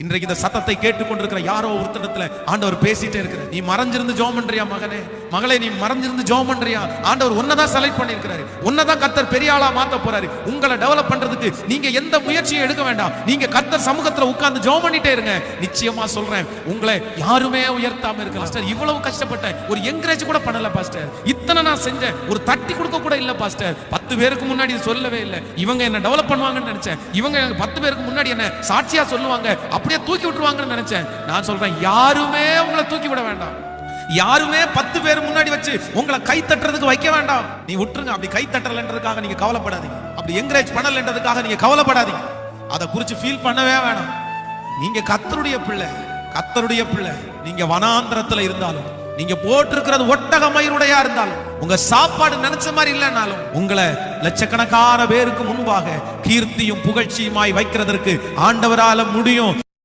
இன்றைக்கு இந்த சத்தத்தை கேட்டுக்கொண்டிருக்கிற யாரோ ஒருத்தரிடத்துல ஆண்டவர் பேசிட்டே இருக்கிறார். நீ மறைஞ்சிருந்து ஜெபம் பண்றியா மகனே, மகளே, நீ மறைஞ்சிருந்து ஜெபம் பண்றியா? ஆண்டவர் உன்னதான் செலக்ட் பண்ணியிருக்கிறாரு, உன்னதான் கர்த்தர் பெரிய ஆளா மாத்த போறாரு. உங்களை டெவலப் பண்றதுக்கு நீங்க எந்த முயற்சியும் எடுக்க வேண்டாம். நீங்க கர்த்தர் சமூகத்துல உட்கார்ந்து ஜெபம் பண்ணிட்டே இருங்க. நிச்சயமா சொல்றேன், உங்களை யாருமே உயர்த்தாம இருக்கலாம். பாஸ்டர், இவ்வளவு கஷ்டப்பட்டேன், ஒரு என்கரேஜ் கூட பண்ணல பாஸ்டர், இத்தனை நான் செஞ்சேன், ஒரு தட்டி கொடுக்க கூட இல்ல பாஸ்டர், 10 பேருக்கு முன்னாடி சொல்லவே இல்லை, இவங்க என்ன டெவலப் பண்ணுவாங்கன்னு நினைச்சேன், இவங்க 10 பேருக்கு முன்னாடி என்ன சாட்சியா சொல்லுவாங்க, அப்படியே தூக்கி விட்டுருவாங்கன்னு நினைச்சேன். நான் சொல்றேன், யாருமே உங்களை தூக்கி விட வேண்டாம். யாருமே 10 பேர் முன்னாடி வச்சு உங்களை கை தட்டுறதுக்கு வைக்க வேண்டாம். நீ விட்டுருங்க. அப்படி கை தட்டலன்றதுக்காக நீங்க கவலைப்படாதீங்க, அப்படி என்கரேஜ் பண்ணலன்றதுக்காக நீங்க கவலைப்படாதீங்க, அதை குறித்து ஃபீல் பண்ணவே வேணாம். நீங்க கர்த்தருடைய பிள்ளை, கர்த்தருடைய பிள்ளை. நீங்க வனாந்திரத்துல இருந்தாலும், நீங்க போட்டிருக்கிறது ஒட்டக மயிருடையா இருந்தாலும், உங்க சாப்பாடு நினைச்ச மாதிரி இல்லைன்னாலும், உங்களை லட்சக்கணக்கான பேருக்கு முன்பாக கீர்த்தியும் புகழ்ச்சியுமாய் வைக்கிறதற்கு ஆண்டவரால முடியும்.